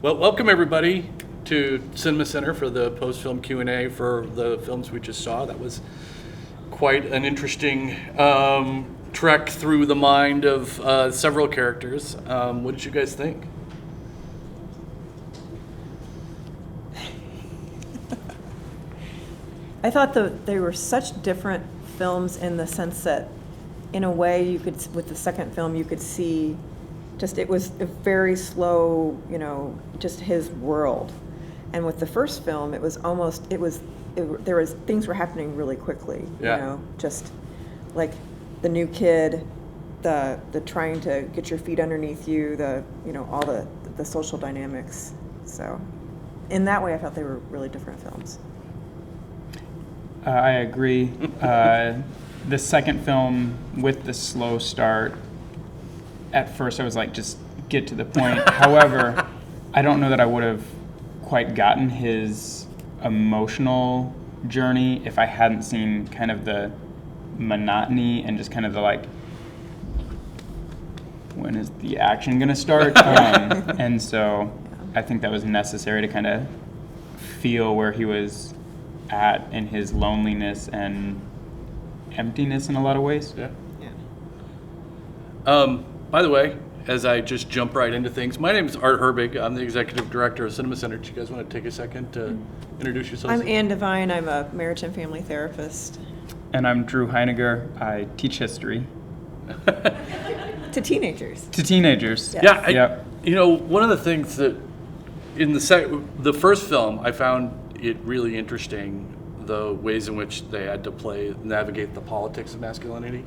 Well, welcome everybody to Cinema Center for the post-film Q&A for the films we just saw. That was quite an interesting trek through the mind of several characters. What did you guys think? I thought they were such different films in the sense that, in a way, you could, with the second film, you could see just it was a very slow, just his world. And with the first film, it was almost, there was, things were happening really quickly, just like the new kid, the trying to get your feet underneath you, all the social dynamics. So in that way, I felt they were really different films. I agree. The second film with the slow start, at first I was like, just get to the point. However, I don't know that I would have quite gotten his emotional journey if I hadn't seen kind of the monotony and just kind of the when is the action going to start? And so I think that was necessary to kind of feel where he was at in his loneliness and emptiness in a lot of ways. Yeah. By the way, as I just jump right into things, my name is Art Herbig. I'm the executive director of Cinema Center. Do you guys want to take a second to introduce yourselves? I'm Devine. I'm a marriage and family therapist. And I'm Drew Heiniger. I teach history. To teenagers. To teenagers. Yes. Yeah. One of the things that in the first film, I found it really interesting, the ways in which they had to navigate the politics of masculinity.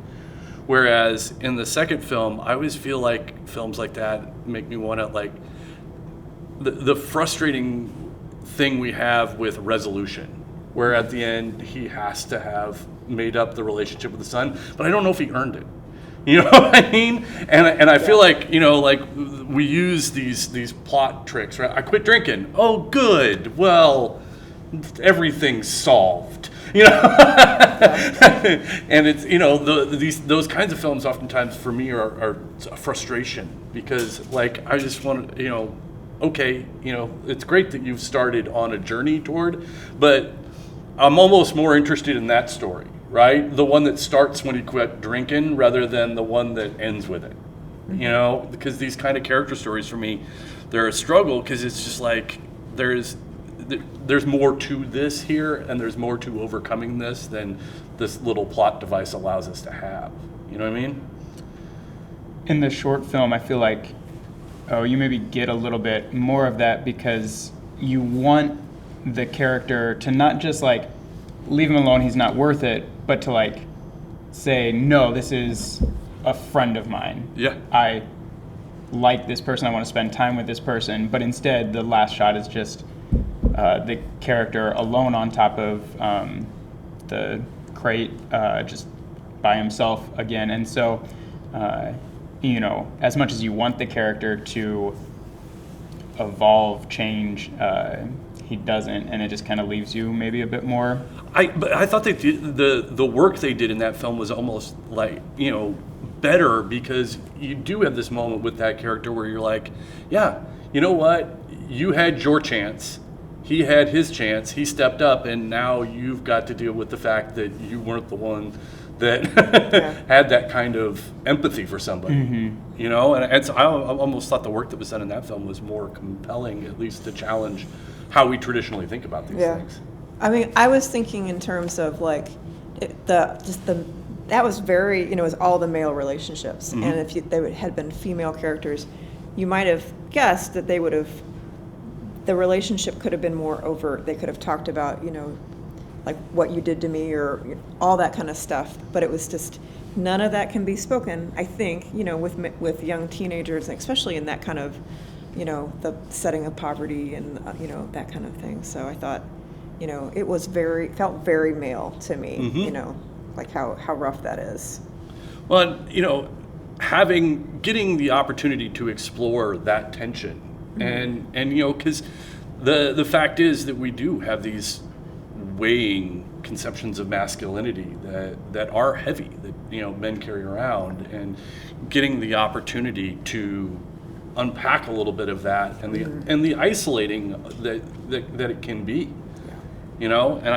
Whereas in the second film, I always feel like films like that make me want to the frustrating thing we have with resolution, where at the end he has to have made up the relationship with the son, but I don't know if he earned it. You know what I mean? And I feel like, we use these plot tricks, right? I quit drinking. Oh, good. Well, everything's solved. And it's those kinds of films oftentimes for me are a frustration, because I just want to it's great that you've started on a journey toward, but I'm almost more interested in that story, right? The one that starts when he quit drinking rather than the one that ends with it. Mm-hmm. Because these kind of character stories for me, they're a struggle, because it's just there's more to this here, and there's more to overcoming this than this little plot device allows us to have. You know what I mean? In the short film, I feel like, you maybe get a little bit more of that, because you want the character to not just leave him alone, he's not worth it, but to say, no, this is a friend of mine. Yeah. I like this person, I want to spend time with this person, but instead the last shot is just the character alone on top of the crate, just by himself again. And so, as much as you want the character to evolve, change, he doesn't, and it just kind of leaves you maybe a bit more. But I thought that the work they did in that film was almost better, because you do have this moment with that character where you're like, yeah, you know what? You had your chance. He had his chance. He stepped up, and now you've got to deal with the fact that you weren't the one that had that kind of empathy for somebody. Mm-hmm. And I almost thought the work that was done in that film was more compelling, at least to challenge how we traditionally think about these things. I mean, I was thinking in terms of that was very, it was all the male relationships. Mm-hmm. And if they had been female characters, you might have guessed that the relationship could have been more overt. They could have talked about, what you did to me, or all that kind of stuff. But it was just, none of that can be spoken, I think, with young teenagers, especially in that kind of, the setting of poverty and, that kind of thing. So I thought, it was felt very male to me, mm-hmm. How rough that is. Well, getting the opportunity to explore that tension. Mm-hmm. And because the fact is that we do have these weighing conceptions of masculinity that are heavy, that men carry around, and getting the opportunity to unpack a little bit of that and the isolating that it can be. You know, and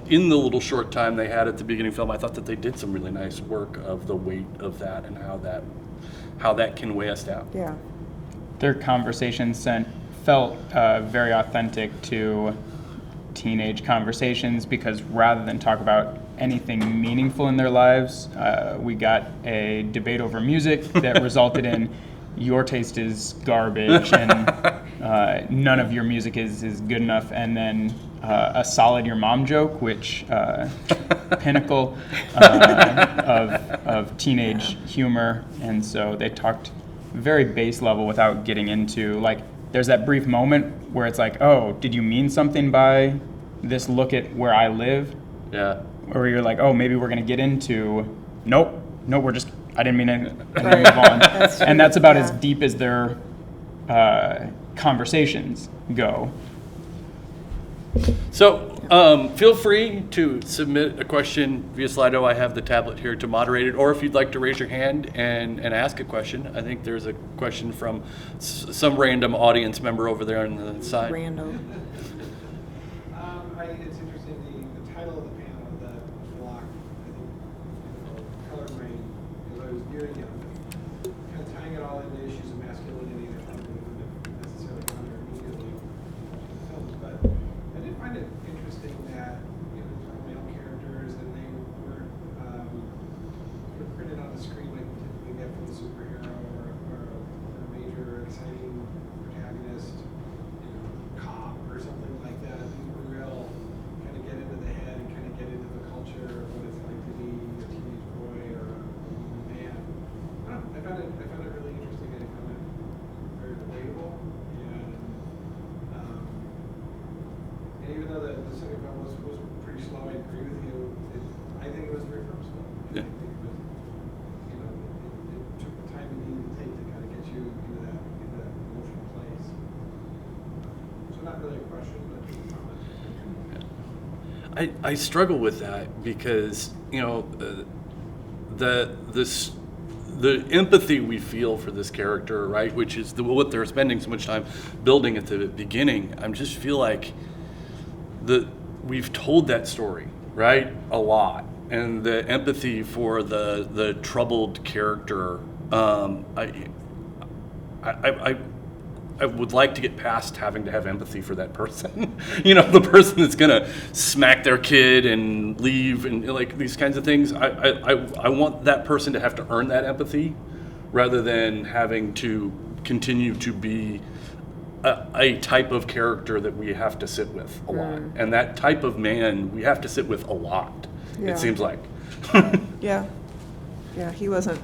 in the little short time they had at the beginning of the film, I thought that they did some really nice work of the weight of that and how that can weigh us down. Yeah. Their conversations felt very authentic to teenage conversations, because rather than talk about anything meaningful in their lives, we got a debate over music that resulted in your taste is garbage and none of your music is good enough, and then a solid your mom joke, which pinnacle of teenage humor. And so they talked very base level without getting into, like, there's that brief moment where it's like, oh, did you mean something by this look at where I live? Yeah. Or you're like, oh, maybe we're going to get into, nope, I didn't mean it, and then move on. And that's about as deep as their conversations go. So feel free to submit a question via Slido. I have the tablet here to moderate it, or if you'd like to raise your hand and ask a question. I think there's a question from some random audience member over there on the side. Random. It's interesting, the title of the panel, the block, I think, colored brain, as I was viewing it, kind of tying it all into issues of masculinity that probably wouldn't have necessarily gone there immediately in the films, but I did find it interesting that, you know, these were male characters and they were sort of printed on the screen like we typically get from a superhero or a major exciting protagonist, you know, cop or something like that. These were real kind of get into the head and kind of get into the culture of what it's like to be a teenage boy or a man. I don't know, I found it really interesting, and I found it very relatable, and even though the second film was pretty slow, I agree with you. I think it was very purposeful. Yeah. I think it was, you know, it took the time it needed to take to kind of get you into that emotional place. So not really a question, but a comment. I struggle with that because, you know, the empathy we feel for this character, right, which is what they're spending so much time building at the beginning. I just feel like we've told that story, right, a lot, and the empathy for the troubled character. I would like to get past having to have empathy for that person. You know, the person that's gonna smack their kid and leave and like these kinds of things. I want that person to have to earn that empathy rather than having to continue to be a type of character that we have to sit with a lot. And that type of man we have to sit with a lot, it seems like. Yeah, he wasn't,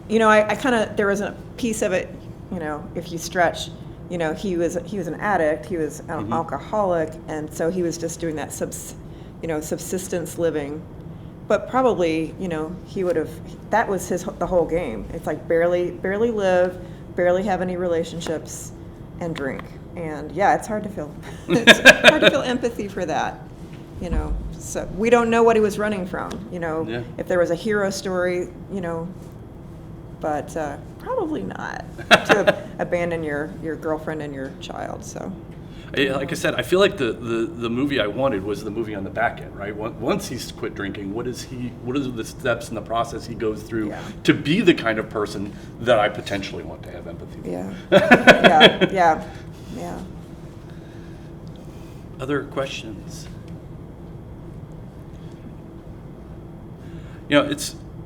you know, I kind of, there was a piece of it, you know, if you stretch, you know, he was an addict, he was an alcoholic, and so he was just doing that subsistence living. But probably, you know, he would have, that was the whole game. It's like barely live, barely have any relationships, and drink. And yeah, it's hard to feel empathy for that, you know. So we don't know what he was running from, you know, if there was a hero story, you know, but probably not to abandon your girlfriend and your child. So, like I said, I feel like the movie I wanted was the movie on the back end, right? Once he's quit drinking, what are the steps in the process he goes through to be the kind of person that I potentially want to have empathy for? Yeah. Other questions? You know,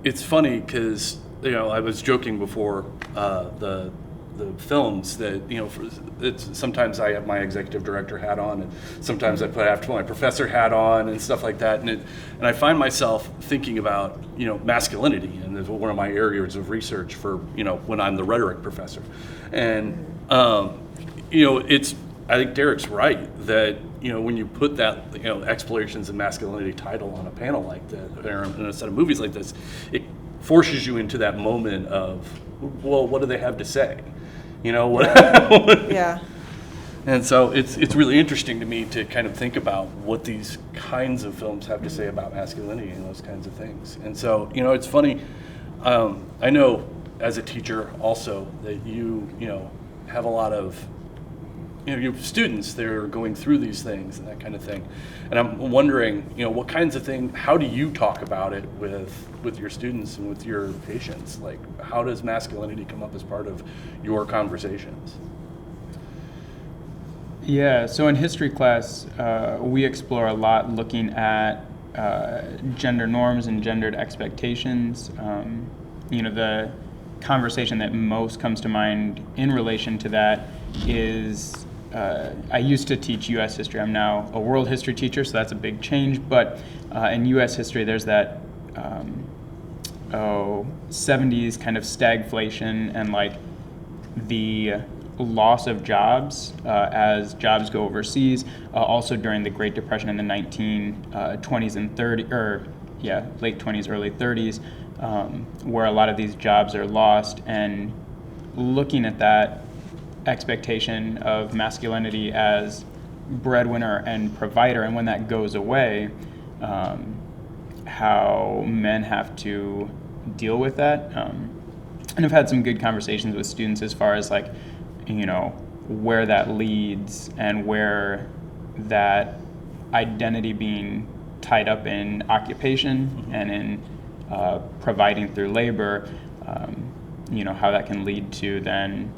it's funny because, you know, I was joking before the films that, you know, sometimes I have my executive director hat on, and sometimes I have to put my professor hat on and stuff like that, and I find myself thinking about, you know, masculinity, and it's one of my areas of research for, you know, when I'm the rhetoric professor, and you know, I think Derek's right that, you know, when you put that, you know, explorations of masculinity title on a panel like that, or in a set of movies like this, it forces you into that moment of, well, what do they have to say? You know, what? Yeah. And so it's really interesting to me to kind of think about what these kinds of films have to say about masculinity and those kinds of things. And so, you know, it's funny. I know as a teacher also, that you have a lot of, you have students that are going through these things and that kind of thing. And I'm wondering, what kinds of things, how do you talk about it with your students and with your patients? Like, how does masculinity come up as part of your conversations? Yeah, so in history class, we explore a lot looking at gender norms and gendered expectations. The conversation that most comes to mind in relation to that is, I used to teach U.S. history. I'm now a world history teacher, so that's a big change. But in U.S. history, there's that 70s kind of stagflation and like the loss of jobs as jobs go overseas. Also during the Great Depression in the 1920s and 30s, late 20s, early 30s, where a lot of these jobs are lost, and looking at that expectation of masculinity as breadwinner and provider, and when that goes away, how men have to deal with that. And I've had some good conversations with students as far as like, where that leads and where that identity being tied up in occupation and in providing through labor, how that can lead to then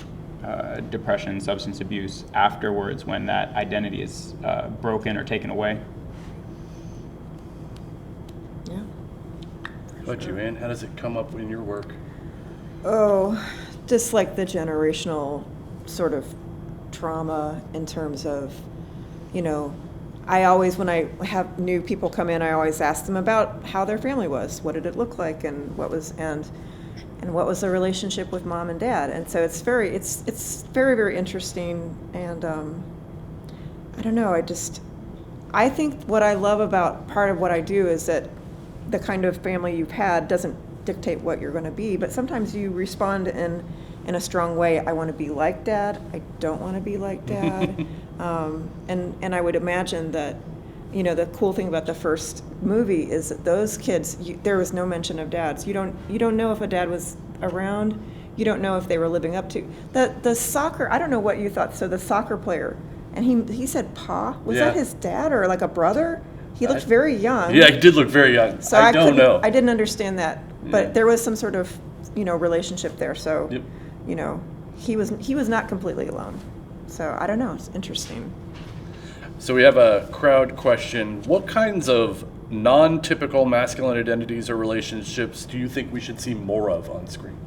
depression, substance abuse afterwards when that identity is broken or taken away. Yeah. How about you, Ann? How does it come up in your work? Oh, just like the generational sort of trauma in terms of, I always, when I have new people come in, I always ask them about how their family was. What did it look like, and what was the relationship with mom and dad? And so it's very, very interesting. And I don't know. I think what I love about part of what I do is that the kind of family you've had doesn't dictate what you're going to be, but sometimes you respond in a strong way. I want to be like dad. I don't want to be like dad. And I would imagine that, the cool thing about the first movie is that those kids, there was no mention of dads. You don't know if a dad was around. You don't know if they were living up to the soccer. I don't know what you thought. So the soccer player, and he said, "Pa, was that his dad or like a brother?" He looked very young. Yeah, he did look very young. So I don't know. I didn't understand that, but there was some sort of relationship there. So Yep. he was not completely alone. So I don't know. It's interesting. So we have a crowd question. What kinds of non-typical masculine identities or relationships do you think we should see more of on screen?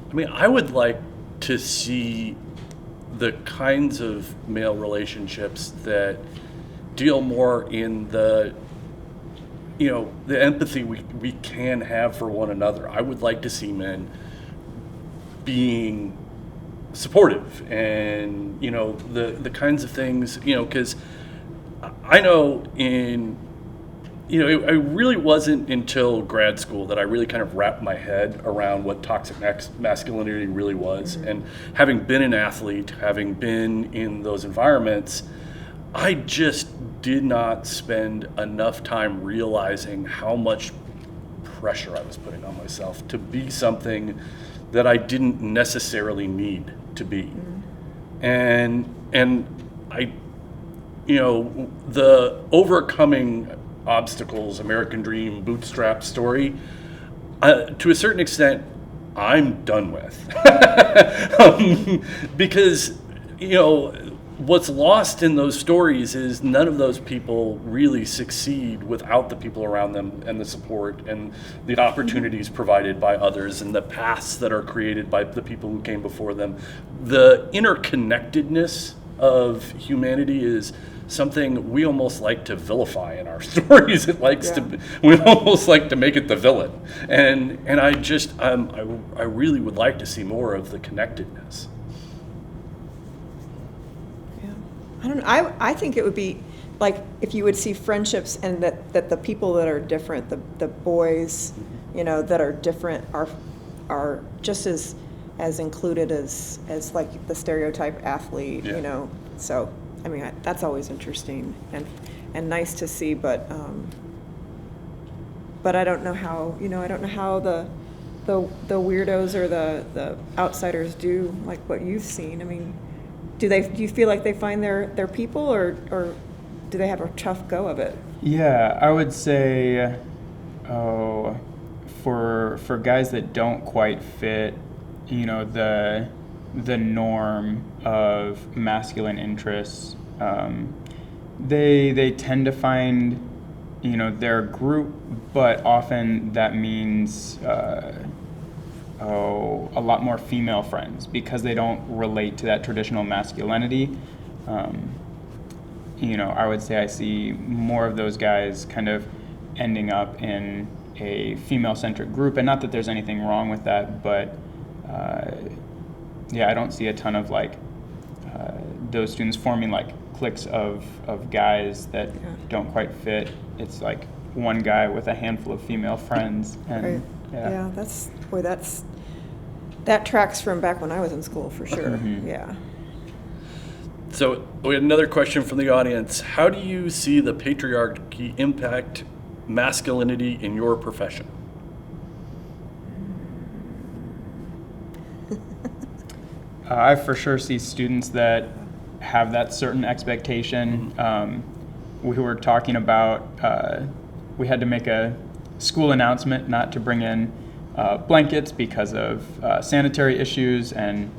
I mean, I would like to see the kinds of male relationships that deal more in the empathy we can have for one another. I would like to see men being supportive and, the kinds of things, because I know it really wasn't until grad school that I really kind of wrapped my head around what toxic masculinity really was. Mm-hmm. And having been an athlete, having been in those environments, I just did not spend enough time realizing how much pressure I was putting on myself to be something that I didn't necessarily need to be. Mm-hmm. And I, the overcoming obstacles, American dream, bootstrap story, to a certain extent, I'm done with. Because, what's lost in those stories is none of those people really succeed without the people around them and the support and the opportunities provided by others and the paths that are created by the people who came before them. The interconnectedness of humanity is something we almost like to vilify in our stories. We almost like to make it the villain. And I just, I really would like to see more of the connectedness. I don't know. I think it would be like if you would see friendships and that the people that are different, the boys, that are different are just as included as like the stereotype athlete, Yeah. So I mean, that's always interesting and nice to see, but I don't know how, I don't know how the weirdos or the outsiders do like what you've seen. I mean, do you feel like they find their people, or do they have a tough go of it? Yeah, I would say, for guys that don't quite fit, the norm of masculine interests, they tend to find, their group, but often that means a lot more female friends because they don't relate to that traditional masculinity. I would say I see more of those guys kind of ending up in a female-centric group, and not that there's anything wrong with that, but I don't see a ton of those students forming like cliques of guys that don't quite fit. It's like one guy with a handful of female friends, and right. That tracks from back when I was in school for sure. Mm-hmm. Yeah. So we had another question from the audience. How do you see the patriarchy impact masculinity in your profession? I for sure see students that have that certain expectation. We were talking about, we had to make a school announcement not to bring in blankets because of sanitary issues, and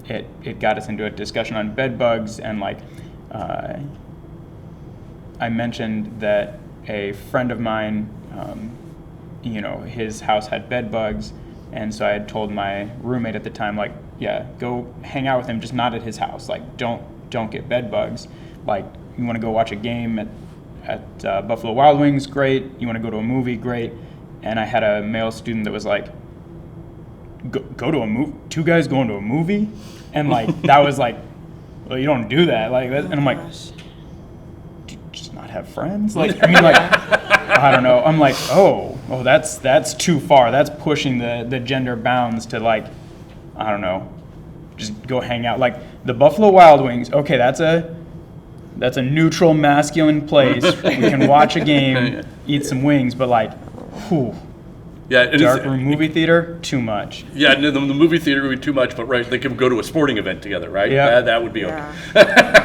it got us into a discussion on bed bugs, and I mentioned that a friend of mine, his house had bed bugs, and so I had told my roommate at the time, go hang out with him, just not at his house. Don't get bed bugs. You want to go watch a game at Buffalo Wild Wings, great. You want to go to a movie, great. And I had a male student that was like, go to a movie? Two guys going to a movie? And that was well, you don't do that. And I'm like, do you just not have friends? I don't know. I'm like, oh, that's too far. That's pushing the gender bounds to I don't know, just go hang out. The Buffalo Wild Wings, okay, that's a neutral masculine place. We can watch a game, eat some wings, but whew. Yeah, Dark room movie theater, too much. Yeah, the movie theater would be too much, but right, they can go to a sporting event together, right? Yeah. That would be okay.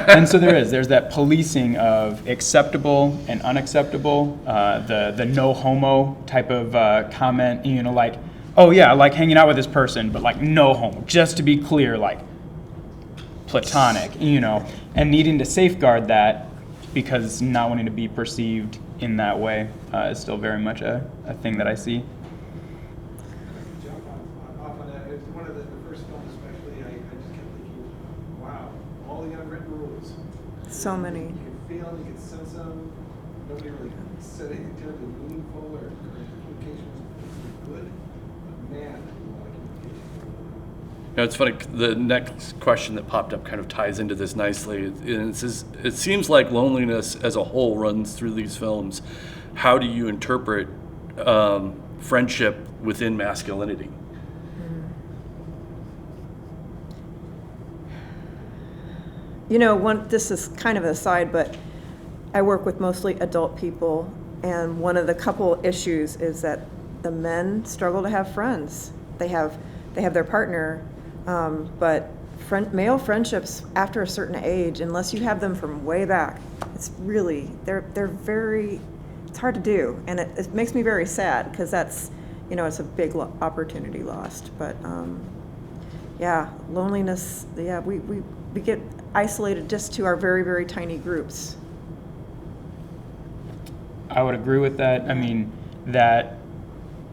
And so there's that policing of acceptable and unacceptable, the no homo type of comment, oh yeah, I like hanging out with this person, but no homo, just to be clear, platonic, and needing to safeguard that because not wanting to be perceived in that way is still very much a thing that I see. Jump off on that. It's one of the first films, especially. I just kept thinking, wow, all the unwritten rules. So many. You can feel them, you can sense them. Nobody really said anything terribly meaningful or communication was good. But man, a lot of communication. It's funny, the next question that popped up kind of ties into this nicely. And it says, it seems like loneliness as a whole runs through these films. How do you interpret friendship within masculinity? This is kind of an aside, but I work with mostly adult people, and one of the couple issues is that the men struggle to have friends. They have their partner, but male friendships after a certain age, unless you have them from way back, it's really they're very, it's hard to do, and it makes me very sad because that's it's a big opportunity lost. But loneliness. Yeah, we get isolated just to our very, very tiny groups. I would agree with that. I mean, that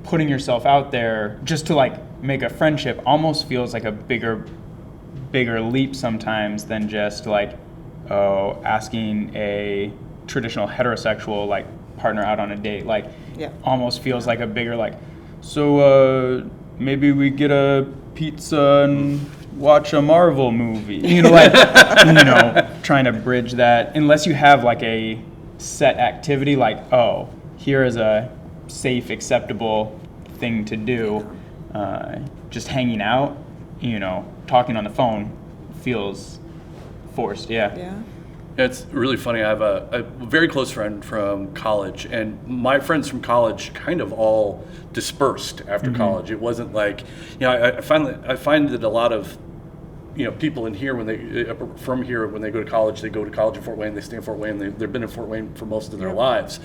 putting yourself out there just to make a friendship almost feels like a bigger leap sometimes than just asking a traditional heterosexual partner out on a date. Almost feels like a bigger so maybe we get a pizza and watch a Marvel movie. Trying to bridge that, unless you have a set activity here is a safe, acceptable thing to do. Just hanging out, talking on the phone feels forced. Yeah. Yeah. It's really funny. I have a very close friend from college, and my friends from college kind of all dispersed after college. It wasn't like, I find that a lot of, people in here when they from here when they go to college in Fort Wayne, they stay in Fort Wayne. They've been in Fort Wayne for most of their lives,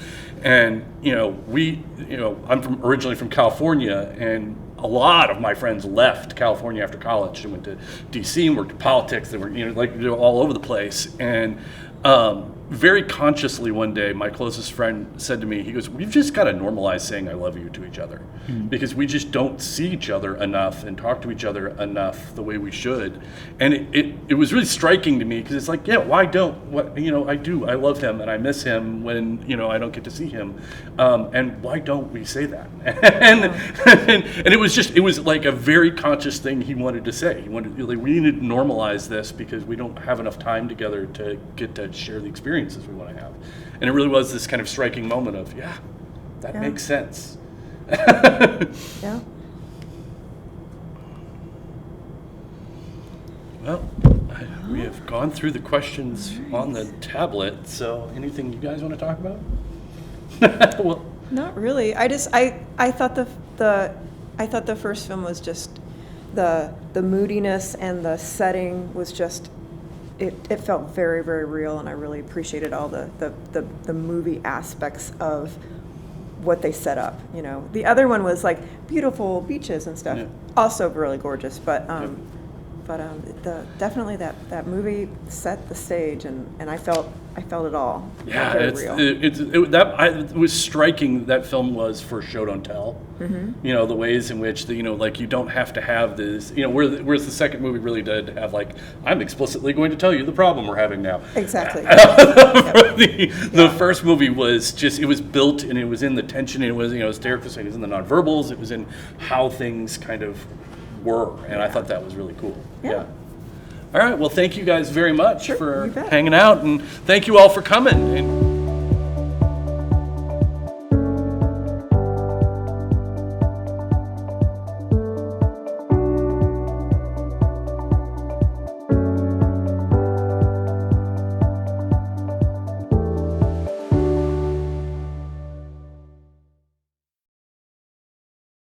and I'm originally from California, and a lot of my friends left California after college. They went to D.C. and worked in politics. They were, all over the place. And very consciously one day, my closest friend said to me, he goes, "We've just got to normalize saying I love you to each other because we just don't see each other enough and talk to each other enough the way we should." And it was really striking to me because it's like, yeah, why don't, I do. I love him and I miss him when, I don't get to see him. And why don't we say that? and it was like a very conscious thing he wanted to say. He wanted, we need to normalize this because we don't have enough time together to get to share the experiences we want to have. And it really was this kind of striking moment of, that makes sense. Yeah. Well, we have gone through the questions on the tablet, so anything you guys want to talk about? Well, Not really. I thought the first film was just the moodiness and the setting was just it felt very, very real, and I really appreciated all the movie aspects of what they set up. The other one was like beautiful beaches and stuff, also really gorgeous, but definitely that movie set the stage, and I felt it all. It felt very real. It was striking. That film was for show don't tell. The ways in which you don't have to have this. Whereas the second movie really did have like, I'm explicitly going to tell you the problem we're having now. Exactly. The first movie was just, it was built and it was in the tension. And it was as Derek was saying, it was in the nonverbals. It was in how things kind of were, and I thought that was really cool. Yeah. All right. Well, thank you guys very much Sure, for you bet. hanging out, and thank you all for coming. And